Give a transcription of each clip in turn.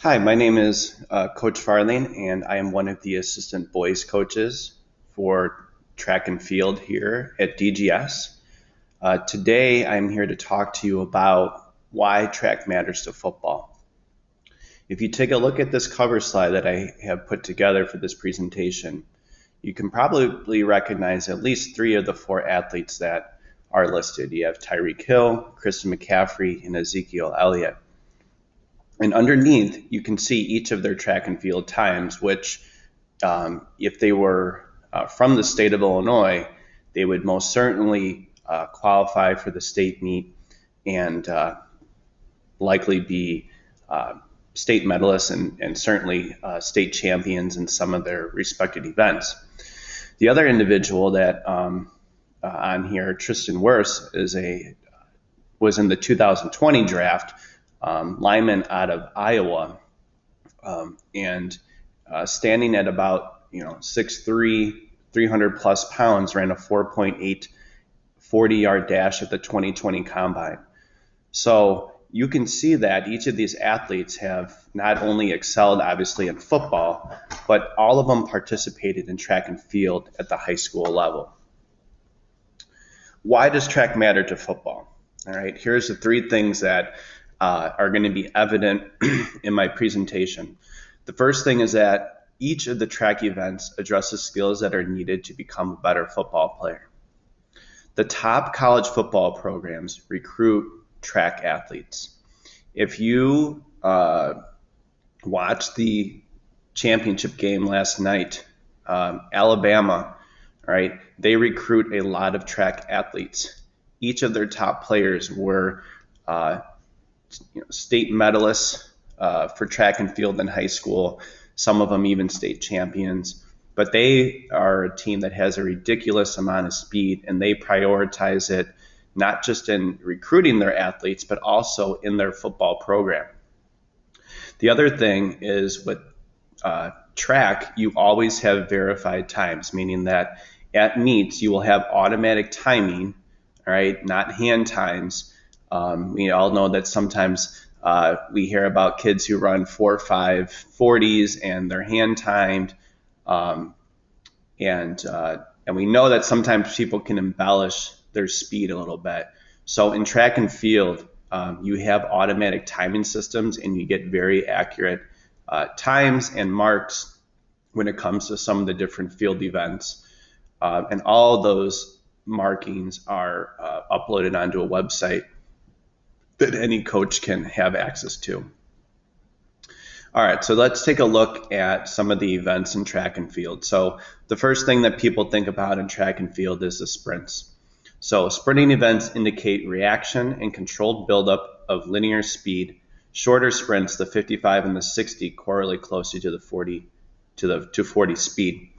Hi, my name is Coach Farling, and I am one of the assistant boys coaches for track and field here at DGS. Today, I'm here to talk to you about why track matters to football. If you take a look at this cover slide that I have put together for this presentation, you can probably recognize at least three of the four athletes that are listed. You have Tyreek Hill, Christian McCaffrey, and Ezekiel Elliott. And underneath, you can see each of their track and field times, which, if they were from the state of Illinois, they would most certainly qualify for the state meet and likely be state medalists and certainly state champions in some of their respected events. The other individual that on here, Tristan Wirfs, was in the 2020 draft. Lineman out of Iowa, and standing at about 6'3", 300 plus pounds, ran a 4.8 40-yard dash at the 2020 combine. So you can see that each of these athletes have not only excelled obviously in football, but all of them participated in track and field at the high school level. Why does track matter to football? All right, here's the three things that are going to be evident in my presentation. The first thing is that each of the track events addresses skills that are needed to become a better football player. The top college football programs recruit track athletes. If you watched the championship game last night, Alabama, right, they recruit a lot of track athletes. Each of their top players were state medalists for track and field in high school, some of them even state champions. But they are a team that has a ridiculous amount of speed, and they prioritize it not just in recruiting their athletes, but also in their football program. The other thing is with track, you always have verified times, meaning that at meets you will have automatic timing, all right, not hand times. We all know that sometimes we hear about kids who run 4.5 40s and they're hand timed, and we know that sometimes people can embellish their speed a little bit. So in track and field, you have automatic timing systems, and you get very accurate times and marks when it comes to some of the different field events, and all those markings are uploaded onto a website that any coach can have access to. All right, so let's take a look at some of the events in track and field. So the first thing that people think about in track and field is the sprints. So sprinting events indicate reaction and controlled buildup of linear speed. Shorter sprints, the 55 and the 60, correlate closely to the 40 to 40 speed.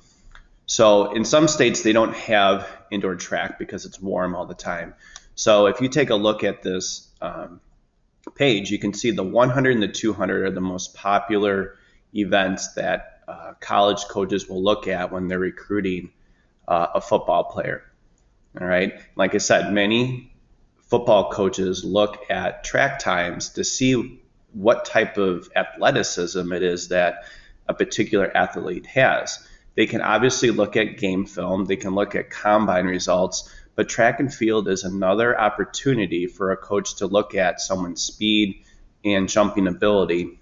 So in some states they don't have indoor track because it's warm all the time. So if you take a look at this page, you can see the 100 and the 200 are the most popular events that college coaches will look at when they're recruiting a football player. All right, like I said, many football coaches look at track times to see what type of athleticism it is that a particular athlete has. They can obviously look at game film, they can look at combine results, but track and field is another opportunity for a coach to look at someone's speed and jumping ability.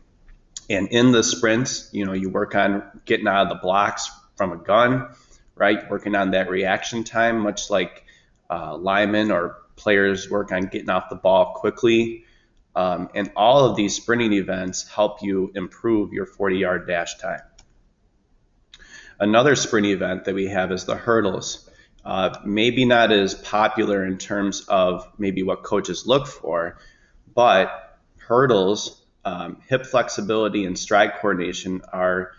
And in the sprints, you work on getting out of the blocks from a gun, right? Working on that reaction time, much like linemen or players work on getting off the ball quickly. And all of these sprinting events help you improve your 40-yard dash time. Another sprint event that we have is the hurdles. Maybe not as popular in terms of maybe what coaches look for, but hurdles, hip flexibility and stride coordination are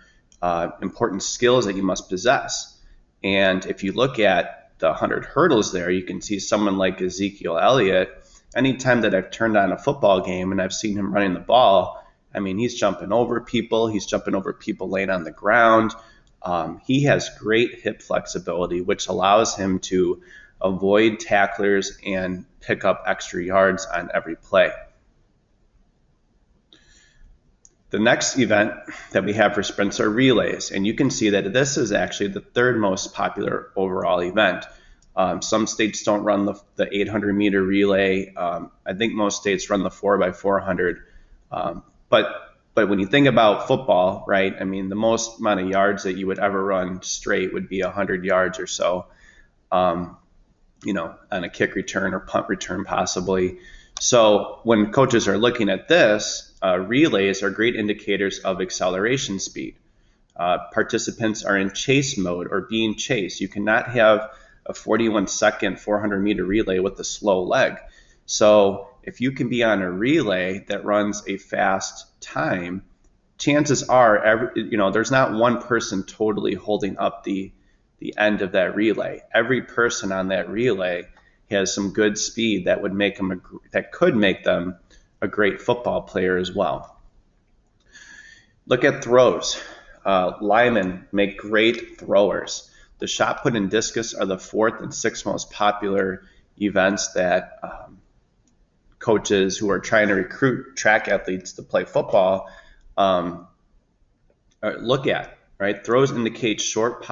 important skills that you must possess. And if you look at the 100 hurdles there, you can see someone like Ezekiel Elliott. Anytime that I've turned on a football game and I've seen him running the ball, I mean, he's jumping over people laying on the ground. He has great hip flexibility, which allows him to avoid tacklers and pick up extra yards on every play. The next event that we have for sprints are relays, and you can see that this is actually the third most popular overall event. Some states don't run the 800-meter relay. I think most states run the 4x400. But when you think about football, right, I mean, the most amount of yards that you would ever run straight would be 100 yards or so, on a kick return or punt return possibly. So when coaches are looking at this, relays are great indicators of acceleration speed. Participants are in chase mode or being chased. You cannot have a 41-second 400-meter relay with a slow leg. So if you can be on a relay that runs a fast time, chances are there's not one person totally holding up the end of that relay. Every person on that relay has some good speed that could make them a great football player as well. Look at throws. Linemen make great throwers. The shot put and discus are the fourth and sixth most popular events that coaches who are trying to recruit track athletes to play football look at. Right? Throws indicate short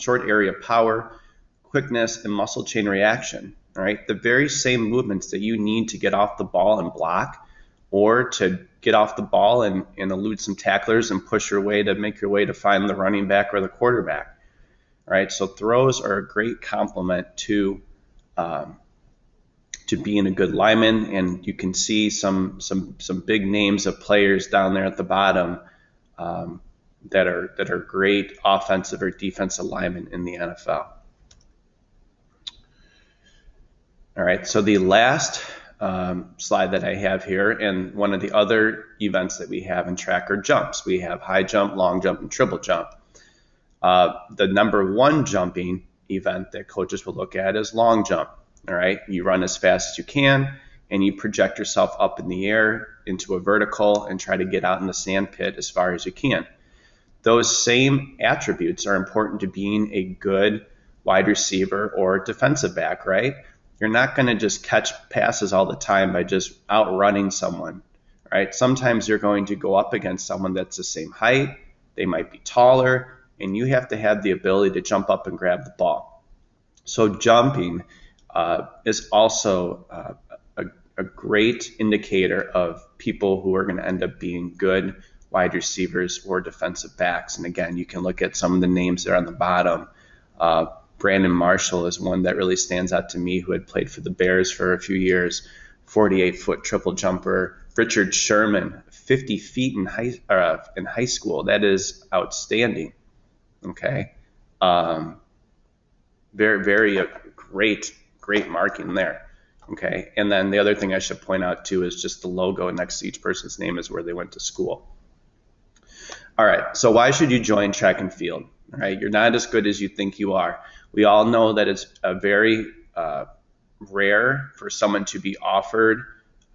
area power, quickness, and muscle chain reaction. Right? The very same movements that you need to get off the ball and block, or to get off the ball and elude some tacklers and push your way to make your way to find the running back or the quarterback. Right? So throws are a great complement to being a good lineman, and you can see some big names of players down there at the bottom that are great offensive or defensive linemen in the NFL. All right, so the last slide that I have here, and one of the other events that we have in track are jumps. We have high jump, long jump, and triple jump. The number one jumping event that coaches will look at is long jump. All right, you run as fast as you can, and you project yourself up in the air into a vertical and try to get out in the sand pit as far as you can. Those same attributes are important to being a good wide receiver or defensive back, right? You're not going to just catch passes all the time by just outrunning someone, right? Sometimes you're going to go up against someone that's the same height, they might be taller, and you have to have the ability to jump up and grab the ball. So jumping is also a great indicator of people who are going to end up being good wide receivers or defensive backs. And again, you can look at some of the names that are on the bottom. Brandon Marshall is one that really stands out to me, who had played for the Bears for a few years, 48-foot triple jumper. Richard Sherman, 50 feet in high school. That is outstanding. Okay. Very, very great marking there. Okay. And then the other thing I should point out too is just the logo next to each person's name is where they went to school. All right. So why should you join track and field? All right. You're not as good as you think you are. We all know that it's very rare for someone to be offered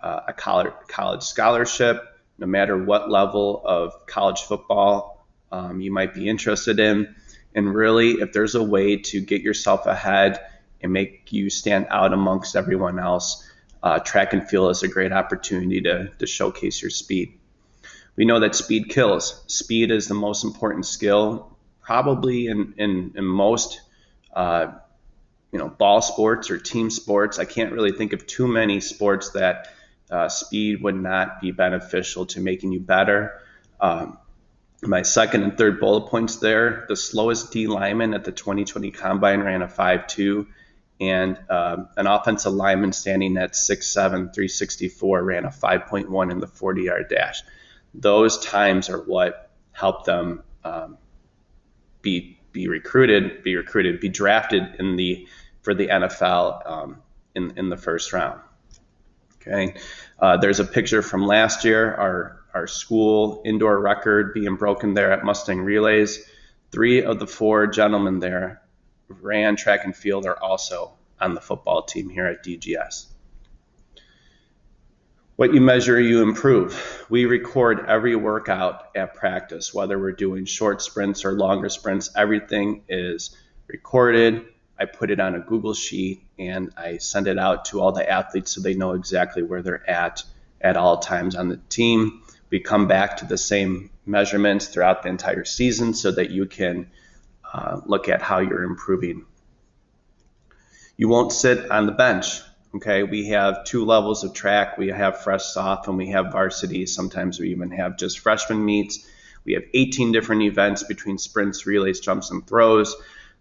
a college scholarship, no matter what level of college football you might be interested in. And really, if there's a way to get yourself ahead and make you stand out amongst everyone else, track and field is a great opportunity to showcase your speed. We know that speed kills. Speed is the most important skill, probably in most ball sports or team sports. I can't really think of too many sports that speed would not be beneficial to making you better. My second and third bullet points there, the slowest D lineman at the 2020 Combine ran a 5.2, and an offensive lineman standing at 6'7", 364 ran a 5.1 in the 40-yard dash. Those times are what helped them be drafted for the NFL in the first round. Okay, there's a picture from last year, our school indoor record being broken there at Mustang Relays. 3 of the 4 gentlemen there ran track and field, are also on the football team here at DGS. What you measure, you improve. We record every workout at practice, whether we're doing short sprints or longer sprints. Everything is recorded. I put it on a Google Sheet and I send it out to all the athletes so they know exactly where they're at all times on the team. We come back to the same measurements throughout the entire season so that you can look at how you're improving. You won't sit on the bench. Okay, we have 2 levels of track. We have fresh, soft, and we have varsity. Sometimes we even have just freshman meets. We have 18 different events between sprints, relays, jumps, and throws.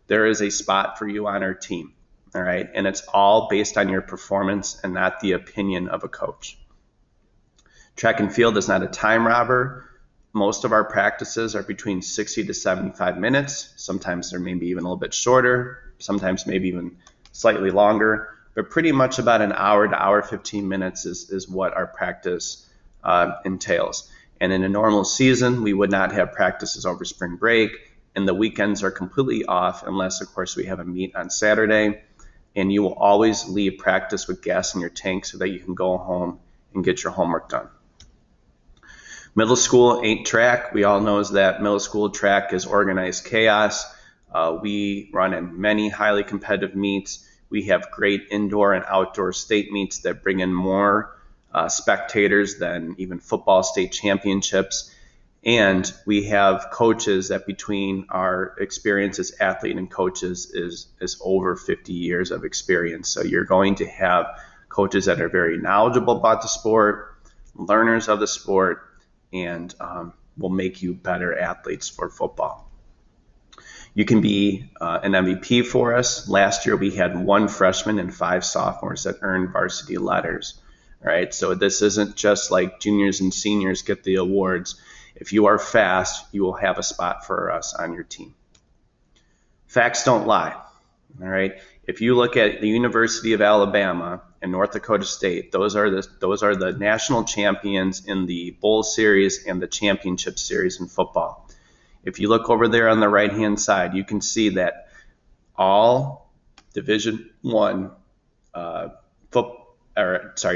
There is a spot for you on our team. All right, and it's all based on your performance and not the opinion of a coach. Track and field is not a time robber. Most of our practices are between 60 to 75 minutes. Sometimes they're maybe even a little bit shorter, sometimes maybe even slightly longer, but pretty much about an hour to hour 15 minutes is what our practice entails. And in a normal season, we would not have practices over spring break, and the weekends are completely off unless, of course, we have a meet on Saturday. And you will always leave practice with gas in your tank so that you can go home and get your homework done. Middle school ain't track. We all know that middle school track is organized chaos. We run in many highly competitive meets. We have great indoor and outdoor state meets that bring in more spectators than even football state championships. And we have coaches that between our experience as athlete and coaches is over 50 years of experience. So you're going to have coaches that are very knowledgeable about the sport, learners of the sport, and will make you better athletes for football. You can be an MVP for us. Last year we had 1 freshman and 5 sophomores that earned varsity letters. All right, so this isn't just like juniors and seniors get the awards. If you are fast, you will have a spot for us on your team. Facts don't lie. All right. If you look at the University of Alabama and North Dakota State, those are the national champions in the Bowl Series and the Championship Series in football. If you look over there on the right-hand side, you can see that all Division I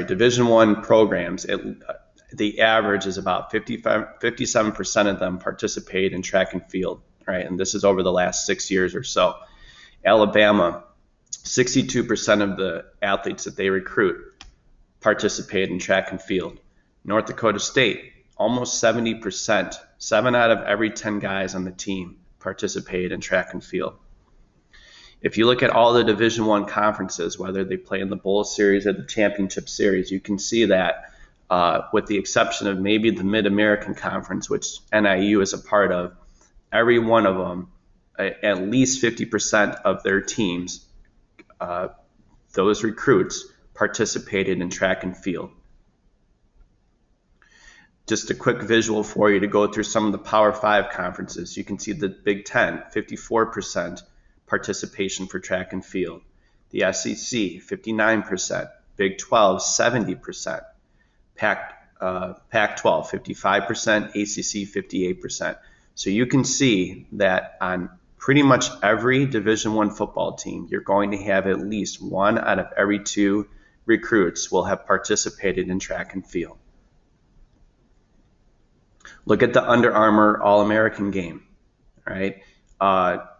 Division I programs, the average is about 57% of them participate in track and field, right? And this is over the last 6 years or so. Alabama, 62% of the athletes that they recruit participate in track and field. North Dakota State, almost 70%, 7 out of every 10 guys on the team participate in track and field. If you look at all the Division I conferences, whether they play in the Bowl Series or the Championship Series, you can see that with the exception of maybe the Mid-American Conference, which NIU is a part of, every one of them, at least 50% of their teams, those recruits, participated in track and field. Just a quick visual for you to go through some of the Power 5 conferences. You can see the Big Ten, 54% participation for track and field. The SEC, 59%. Big 12, 70%. Pac-12, 55%, ACC, 58%. So you can see that on pretty much every Division I football team, you're going to have at least 1 out of every 2 recruits will have participated in track and field. Look at the Under Armour All-American game, right?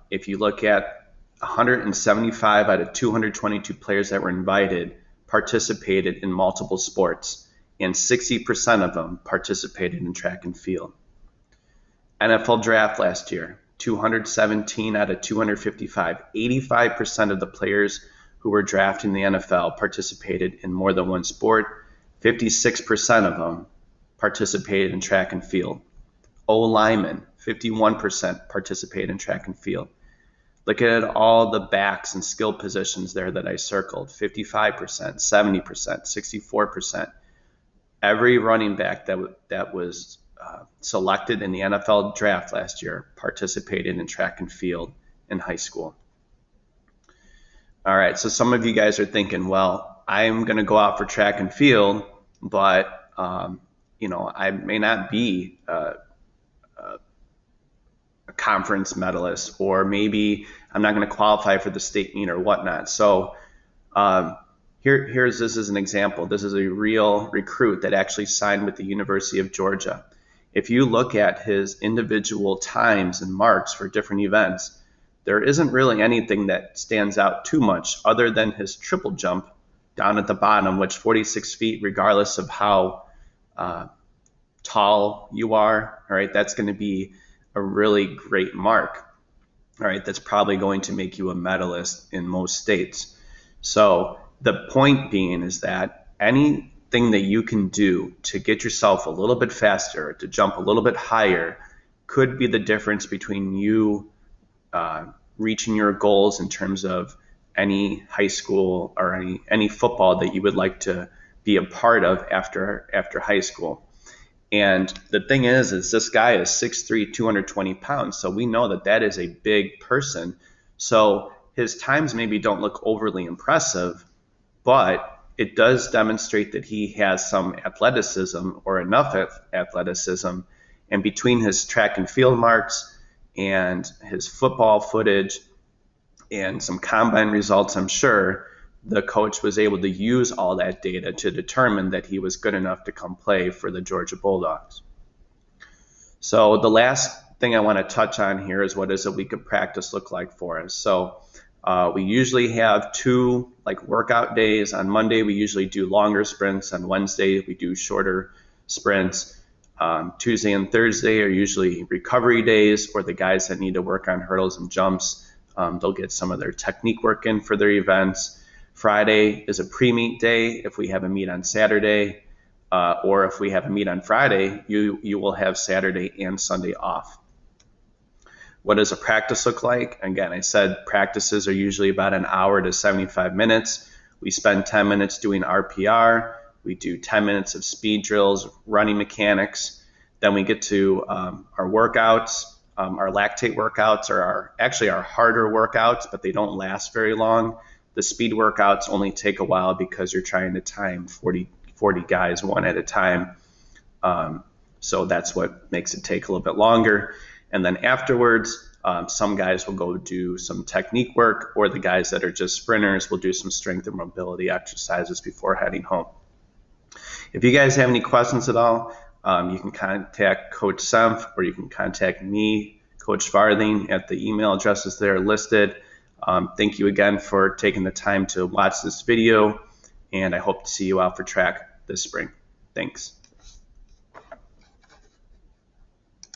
If you look at 175 out of 222 players that were invited participated in multiple sports, and 60% of them participated in track and field. NFL draft last year, 217 out of 255, 85% of the players who were drafted in the NFL participated in more than one sport. 56% of them participated in track and field. O-linemen, 51% participated in track and field. Look at all the backs and skill positions there that I circled, 55%, 70%, 64%. Every running back that was selected in the NFL draft last year participated in track and field in high school. All right, so some of you guys are thinking, well, I'm going to go out for track and field, but I may not be a conference medalist, or maybe I'm not going to qualify for the state meet or whatnot. So this is an example. This is a real recruit that actually signed with the University of Georgia. If you look at his individual times and marks for different events, there isn't really anything that stands out too much other than his triple jump down at the bottom, which 46 feet, regardless of how tall you are, all right, that's going to be a really great mark. All right, that's probably going to make you a medalist in most states. So the point being is that anything that you can do to get yourself a little bit faster, to jump a little bit higher, could be the difference between you reaching your goals in terms of any high school or any football that you would like to be a part of after high school. And the thing is this guy is 6'3", 220 pounds. So we know that that is a big person. So his times maybe don't look overly impressive, but it does demonstrate that he has some athleticism or enough athleticism. And between his track and field marks and his football footage and some combine results, I'm sure the coach was able to use all that data to determine that he was good enough to come play for the Georgia Bulldogs. So the last thing I want to touch on here is, what does a week of practice look like for us? So we usually have 2 workout days. On Monday, we usually do longer sprints. On Wednesday, we do shorter sprints. Tuesday and Thursday are usually recovery days, or the guys that need to work on hurdles and jumps, they'll get some of their technique work in for their events. Friday is a pre-meet day if we have a meet on Saturday, or if we have a meet on Friday, you will have Saturday and Sunday off. What does a practice look like? Again, I said practices are usually about an hour to 75 minutes. We spend 10 minutes doing RPR. We do 10 minutes of speed drills, running mechanics. Then we get to our workouts. Our lactate workouts are actually our harder workouts, but they don't last very long. The speed workouts only take a while because you're trying to time 40 guys one at a time. So that's what makes it take a little bit longer. And then afterwards, some guys will go do some technique work, or the guys that are just sprinters will do some strength and mobility exercises before heading home. If you guys have any questions at all, you can contact Coach Senf, or you can contact me, Coach Farthing, at the email addresses that are listed. Thank you again for taking the time to watch this video, and I hope to see you out for track this spring. Thanks.